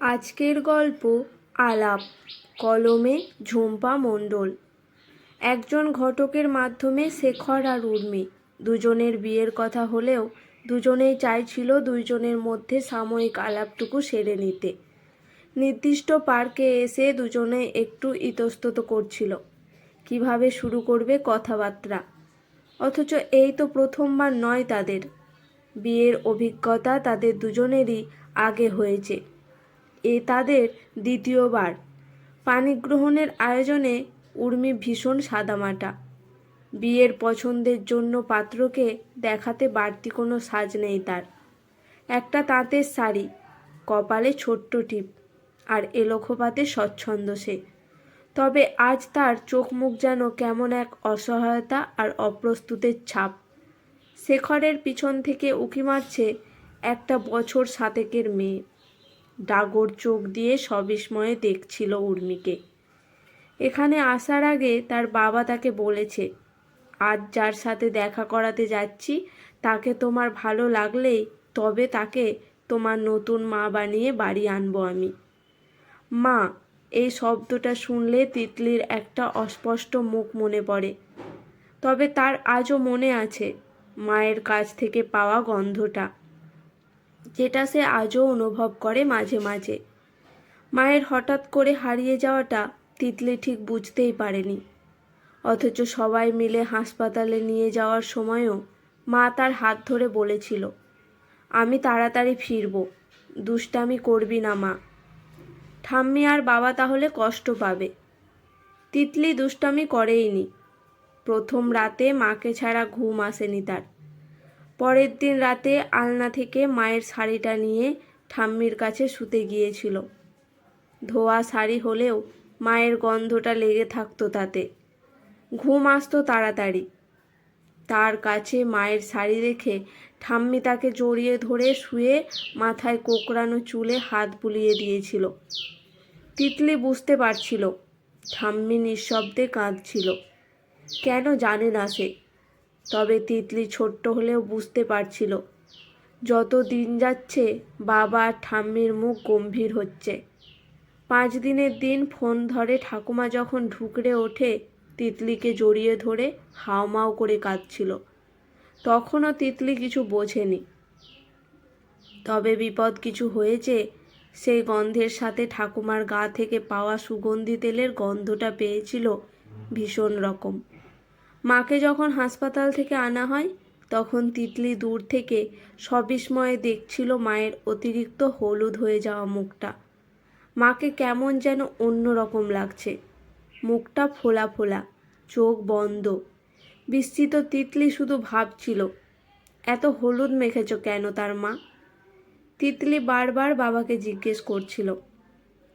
আজকের গল্প আলাপ, কলমে ঝুম্পা মণ্ডল। একজন ঘটকের মাধ্যমে শেখর আর উর্মি দুজনের বিয়ের কথা হলেও দুজনেই চাইছিল দুইজনের মধ্যে সাময়িক আলাপটুকু সেরে নিতে। নির্দিষ্ট পার্কে এসে দুজনে একটু ইতস্তত করছিল কিভাবে শুরু করবে কথাবার্তা। অথচ এই তো প্রথমবার নয় তাদের। বিয়ের অভিজ্ঞতা তাদের দুজনেরই আগে হয়েছে, এ তাদের দ্বিতীয়বার। পাণিগ্রহণের আয়োজনে উর্মি ভীষণ সাদামাটা। বিয়ের পছন্দের জন্য পাত্রকে দেখাতে বাড়তি কোনো সাজ নেই তার। একটা তাঁতের শাড়ি, কপালে ছোট্ট টিপ, আর এলোখোপাতে স্বচ্ছন্দ সে। তবে আজ তার চোখ মুখ যেন কেমন এক অসহায়তা আর অপ্রস্তুতের ছাপ। শেখরের পিছন থেকে উঁকি মারছে একটা বছর সাতেকের মেয়ে। ডাগর চোখ দিয়ে সবিস্ময়ে দেখছিল উর্মিকে। এখানে আসার আগে তার বাবা তাকে বলেছে, আজ যার সাথে দেখা করাতে যাচ্ছি তাকে তোমার ভালো লাগলেই তবে তাকে তোমার নতুন মা বানিয়ে বাড়ি আনবো আমি। মা, এই শব্দটা শুনলে তিতলির একটা অস্পষ্ট মুখ মনে পড়ে। তবে তার আজও মনে আছে মায়ের কাছ থেকে পাওয়া গন্ধটা, যেটা সে আজও অনুভব করে মাঝে মাঝে। মায়ের হঠাৎ করে হারিয়ে যাওয়াটা তিতলি ঠিক বুঝতেই পারেনি। অথচ সবাই মিলে হাসপাতালে নিয়ে যাওয়ার সময়ও মা তার হাত ধরে বলেছিল, আমি তাড়াতাড়ি ফিরব, দুষ্টামি করবি না মা। ঠাম্মি আর বাবা তাহলে কষ্ট পাবে। তিতলি দুষ্টামি করেইনি। প্রথম রাতে মাকে ছাড়া ঘুম আসেনি তার। পরের দিন রাতে আলনা থেকে মায়ের শাড়িটা নিয়ে ঠাম্মির কাছে শুতে গিয়েছিল। ধোয়া শাড়ি হলেও মায়ের গন্ধটা লেগে থাকতো তাতে। ঘুম আসতো তাড়াতাড়ি। তার কাছে মায়ের শাড়ি রেখে ঠাম্মি তাকে জড়িয়ে ধরে শুয়ে মাথায় কোকড়ানো চুলে হাত বুলিয়ে দিয়েছিল। তিতলি বুঝতে পারছিল ঠাম্মি নিঃশব্দে কাঁদছিল। কেন জানে না সে। তবে তিতলি ছোট্ট হলেও বুঝতে পারছিল যত দিন যাচ্ছে বাবা আর ঠাম্মির মুখ গম্ভীর হচ্ছে। 5 দিনের দিন ফোন ধরে ঠাকুমা যখন ঢুকরে ওঠে তিতলিকে জড়িয়ে ধরে হাউমাউ করে কাঁদছিল, তখনও তিতলি কিছু বোঝেনি। তবে বিপদ কিছু হয়েছে সেই গন্ধের সাথে ঠাকুমার গা থেকে পাওয়া সুগন্ধি তেলের গন্ধটা পেয়েছিল ভীষণ রকম। মাকে যখন হাসপাতাল থেকে আনা হয় তখন তিতলি দূর থেকে সবিস্ময়ে দেখছিল মায়ের অতিরিক্ত হলুদ হয়ে যাওয়া মুখটা। মাকে কেমন যেন অন্যরকম লাগছে। মুখটা ফোলা ফোলা, চোখ বন্ধ। বিস্মিত তিতলি শুধু ভাবছিল, এত হলুদ মেখেছ কেন তার মা? তিতলি বারবার বাবাকে জিজ্ঞেস করছিল,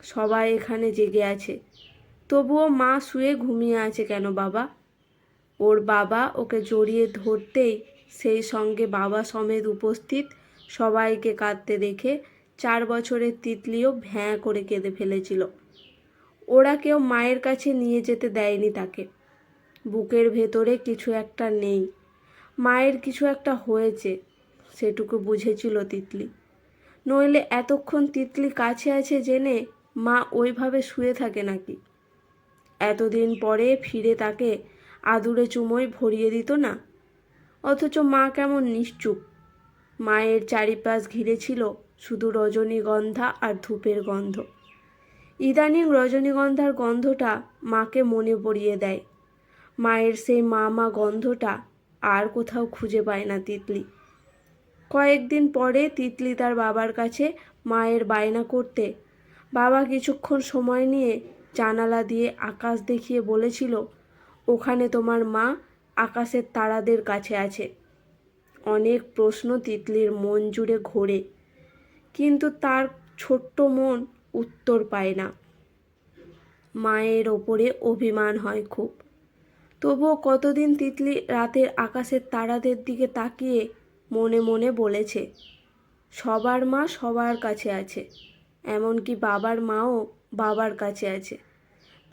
সবাই এখানে জেগে আছে, তবুও মা শুয়ে ঘুমিয়ে আছে কেন বাবা? ওর বাবা ওকে জড়িয়ে ধরতেই সেই সঙ্গে বাবা সমেত উপস্থিত সবাইকে কাঁদতে দেখে 4 বছরের তিতলিও ভ্যাঁ করে কেঁদে ফেলেছিল। ওরা কেউ মায়ের কাছে নিয়ে যেতে দেয়নি তাকে। বুকের ভেতরে কিছু একটা নেই, মায়ের কিছু একটা হয়েছে, সেটুকু বুঝেছিল তিতলি। নইলে এতক্ষণ তিতলি কাছে আছে জেনে মা ওইভাবে শুয়ে থাকে নাকি? এতদিন পরে ফিরে তাকে আদুরে চুমোয় ভরিয়ে দিত না? অথচ মা কেমন নিশ্চুপ। মায়ের চারিপাশ ঘিরে ছিল শুধু রজনীগন্ধা আর ধূপের গন্ধ। ইদানিং রজনীগন্ধার গন্ধটা মাকে মনে পড়িয়ে দেয়। মায়ের সেই মা গন্ধটা আর কোথাও খুঁজে পায় না তিতলি। কয়েকদিন পরে তিতলি তার বাবার কাছে মায়ের বায়না করতে বাবা কিছুক্ষণ সময় নিয়ে জানালা দিয়ে আকাশ দেখিয়ে বলেছিল, ওখানে তোমার মা আকাশের তারাদের কাছে আছে। অনেক প্রশ্ন তিতলির মন জুড়ে ঘোরে, কিন্তু তার ছোট্ট মন উত্তর পায় না। মায়ের ওপরে অভিমান হয় খুব। তবুও কতদিন তিতলি রাতের আকাশের তারাদের দিকে তাকিয়ে মনে মনে বলেছে, সবার মা সবার কাছে আছে, এমনকি বাবার মাও বাবার কাছে আছে।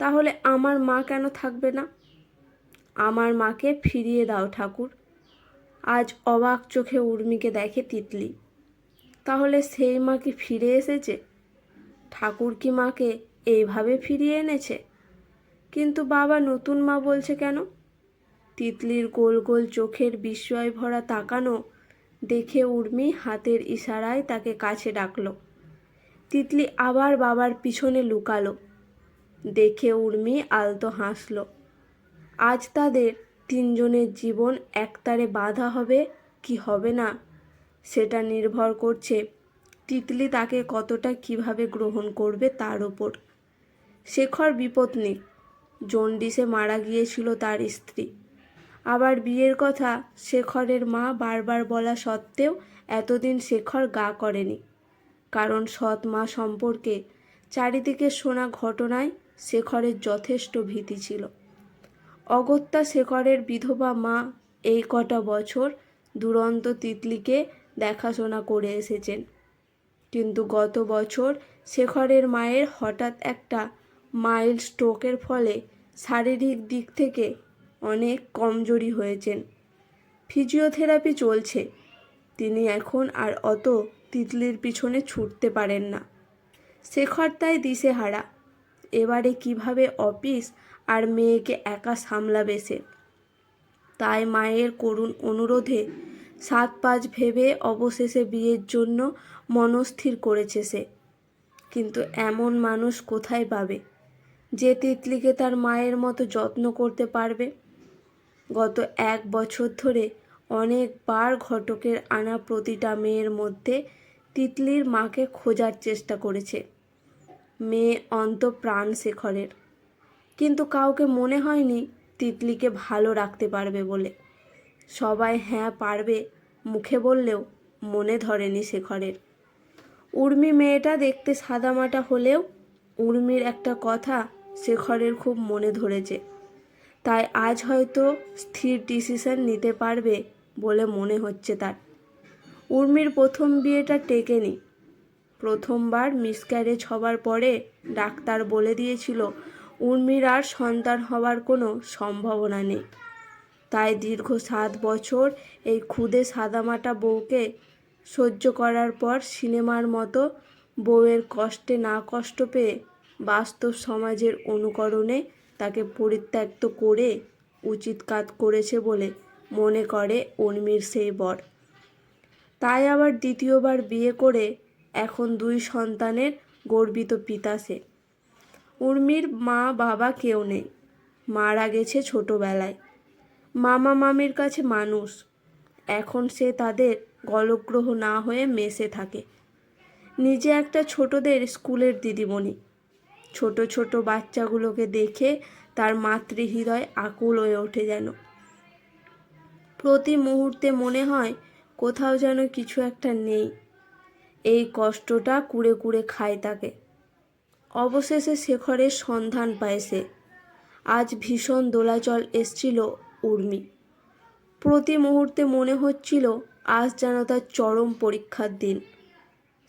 তাহলে আমার মা কেন থাকবে না? আমার মাকে ফিরিয়ে দাও ঠাকুর। আজ অবাক চোখে উর্মিকে দেখে তিতলি। তাহলে সেই মা কি ফিরে এসেছে? ঠাকুর কি মাকে এইভাবে ফিরিয়ে এনেছে? কিন্তু বাবা নতুন মা বলছে কেন? তিতলির গোল গোল চোখের বিস্ময় ভরা তাকানো দেখে উর্মি হাতের ইশারায় তাকে কাছে ডাকল। তিতলি আবার বাবার পিছনে লুকালো। দেখে উর্মি আলতো হাসল। আজ তাদের তিনজনের জীবন একতারে বাঁধা হবে কি হবে না সেটা নির্ভর করছে তিতলি তাকে কতটা কিভাবে গ্রহণ করবে তার ওপর। শেখর বিপত্নিক, জন্ডিসে মারা গিয়েছিল তার স্ত্রী। আবার বিয়ের কথা শেখরের মা বারবার বলা সত্ত্বেও এতদিন শেখর গা করেনি, কারণ সৎ মা সম্পর্কে চারিদিকে শোনা ঘটনায় শেখরের যথেষ্ট ভীতি ছিল। অগত্যা শেখরের বিধবা মা এই কটা বছর দুরন্ত তিতলিকে দেখাশোনা করে এসেছেন। কিন্তু গত বছর শেখরের মায়ের হঠাৎ একটা মাইল্ড স্ট্রোকের ফলে শারীরিক দিক থেকে অনেক কমজোরি হয়েছেন। ফিজিওথেরাপি চলছে। তিনি এখন আর অত তিতলির পিছনে ছুটতে পারেন না। শেখর তাই দিশেহারা। এবারে কিভাবে অফিস আর মেয়েকে একা সামলাবে সে। তাই মায়ের করুণ অনুরোধে 7-5 ভেবে অবশেষে বিয়ের জন্য মনস্থির করেছে সে। কিন্তু এমন মানুষ কোথায় পাবে যে তিতলিকে তার মায়ের মতো যত্ন করতে পারবে? গত 1 বছর ধরে অনেকবার ঘটকের আনা প্রতিটা মেয়ের মধ্যে তিতলির মাকে খোঁজার চেষ্টা করেছে। মেয়ে অন্তঃপ্রাণ শেখরের, কিন্তু কাউকে মনে হয়নি তিতলিকে ভালো রাখতে পারবে বলে। সবাই হ্যাঁ পারবে মুখে বললেও মনে ধরেনি শেখরের। উর্মি মেয়েটা দেখতে সাদামাটা হলেও উর্মির একটা কথা শেখরের খুব মনে ধরেছে। তাই আজ হয়তো স্থির ডিসিশন নিতে পারবে বলে মনে হচ্ছে তার। উর্মির প্রথম বিয়েটা টেকেনি। প্রথমবার মিসক্যারেজ হবার পরে ডাক্তার বলে দিয়েছিল উর্মির আর সন্তান হওয়ার কোনো সম্ভাবনা নেই। তাই দীর্ঘ 7 বছর এই ক্ষুদে সাদামাটা বউকে সহ্য করার পর সিনেমার মতো বউয়ের কষ্টে না কষ্ট পেয়ে বাস্তব সমাজের অনুকরণে তাকে পরিত্যক্ত করে উচিত কাজ করেছে বলে মনে করে উর্মির সেই বর। তাই আবার দ্বিতীয়বার বিয়ে করে এখন 2 সন্তানের গর্বিত পিতা সে। উর্মির মা বাবা কেউ নেই, মারা গেছে ছোটবেলায়। মামা মামির কাছে মানুষ। এখন সে তাদের গলগ্রহ না হয়ে মেসে থাকে। নিজে একটা ছোটদের স্কুলের দিদিমণি। ছোট ছোট বাচ্চাগুলোকে দেখে তার মাতৃহৃদয় আকুল হয়ে ওঠে যেন। প্রতি মুহূর্তে মনে হয় কোথাও যেন কিছু একটা নেই। এই কষ্টটা কুড়ে কুড়ে খায় তাকে। অবশেষে শেখরের সন্ধান পায় সে। আজ ভীষণ দোলাচল এসছিল উর্মি। প্রতি মুহূর্তে মনে হচ্ছিল আজ যেন তার চরম পরীক্ষার দিন।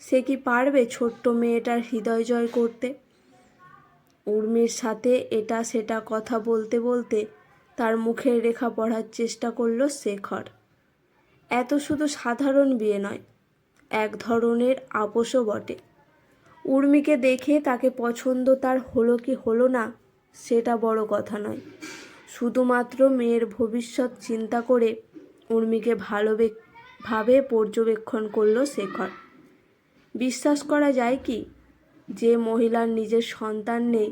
সে কি পারবে ছোট্ট মেয়েটার হৃদয় জয় করতে? উর্মির সাথে এটা সেটা কথা বলতে বলতে তার মুখের রেখা পড়ার চেষ্টা করল শেখর। এত শুধু সাধারণ বিয়ে নয়, এক ধরনের আপোষও বটে। উর্মিকে দেখে তাকে পছন্দ তার হলো কি হলো না সেটা বড় কথা নয়। শুধুমাত্র মেয়ের ভবিষ্যৎ চিন্তা করে উর্মিকে ভালোভাবে পর্যবেক্ষণ করল শেখর। বিশ্বাস করা যায় কি যে মহিলার নিজের সন্তান নেই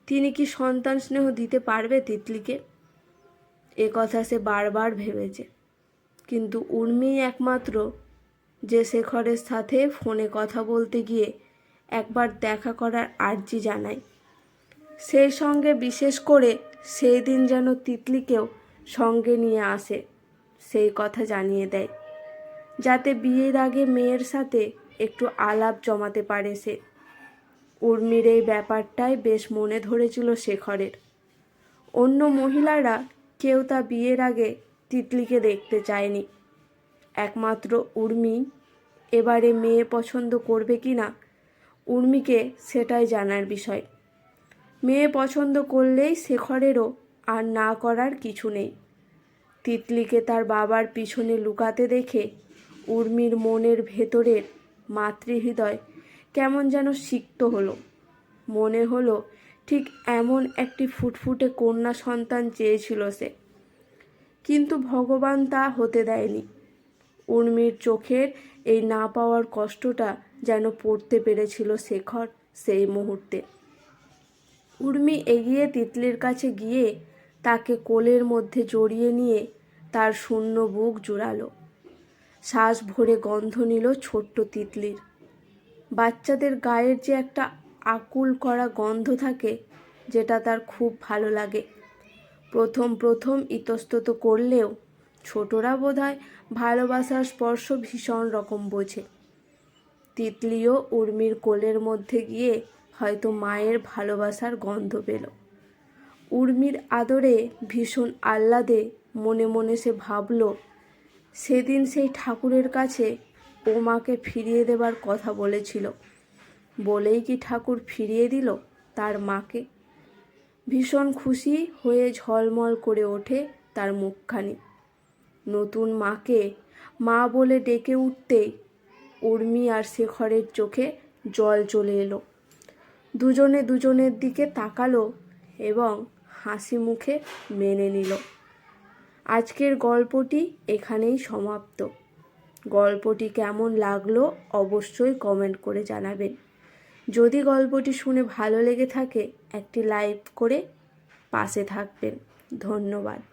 তিনি কি সন্তান স্নেহ দিতে পারবে তিতলিকে? এ কথা সে বারবার ভেবেছে। কিন্তু উর্মি একমাত্র যে শেখরের সাথে ফোনে কথা বলতে গিয়ে একবার দেখা করার আর্জি জানায়। সেই সঙ্গে বিশেষ করে সেই দিন যেন তিতলিকেও সঙ্গে নিয়ে আসে সেই কথা জানিয়ে দেয়, যাতে বিয়ের আগে মেয়ের সাথে একটু আলাপ জমাতে পারে সে। উর্মির এই ব্যাপারটাই বেশ মনে ধরেছিল শেখরের। অন্য মহিলারা কেউ তা বিয়ের আগে তিতলিকে দেখতে চায়নি। একমাত্র উর্মি এবারে মেয়ে পছন্দ করবে কি না উর্মিকে সেটাই জানার বিষয়। মেয়ে পছন্দ করলেই শেখরেরও আর না করার কিছু নেই। তিতলিকে তার বাবার পিছনে লুকাতে দেখে উর্মির মনের ভেতরের মাতৃহৃদয় কেমন যেন সিক্ত হলো। মনে হলো ঠিক এমন একটি ফুটফুটে কন্যা সন্তান চেয়েছিল সে, কিন্তু ভগবান তা হতে দেয়নি। উর্মির চোখের এই না পাওয়ার কষ্টটা যেন পড়তে পেরেছিল শেখর সেই মুহূর্তে। উর্মি এগিয়ে তিতলির কাছে গিয়ে তাকে কোলের মধ্যে জড়িয়ে নিয়ে তার শূন্য বুক জুড়ালো। শ্বাস ভরে গন্ধ নিল ছোট্ট তিতলির। বাচ্চাদের গায়ের যে একটা আকুল করা গন্ধ থাকে, যেটা তার খুব ভালো লাগে। প্রথম ইতস্তত করলেও ছোটরা বোধহয় ভালোবাসার স্পর্শ ভীষণ রকম বোঝে। তিতলিও উর্মির কোলের মধ্যে গিয়ে হয়তো মায়ের ভালোবাসার গন্ধ পেল। উর্মির আদরে ভীষণ আহ্লাদে মনে মনে সে ভাবল, সেদিন সেই ঠাকুরের কাছে ও মাকে ফিরিয়ে দেবার কথা বলেছিল, বলেই কি ঠাকুর ফিরিয়ে দিল তার মাকে। ভীষণ খুশি হয়ে ঝলমল করে ওঠে তার মুখখানি। নতুন মাকে মা বলে ডেকে উঠতেই উর্মি আর শেখরের চোখে জল চলে এলো। দুজনে দুজনের দিকে তাকালো এবং হাসি মুখে মেনে নিল। আজকের গল্পটি এখানেই সমাপ্ত। গল্পটি কেমন লাগলো অবশ্যই কমেন্ট করে জানাবেন। যদি গল্পটি শুনে ভালো লেগে থাকে একটি লাইক করে পাশে থাকবেন। ধন্যবাদ।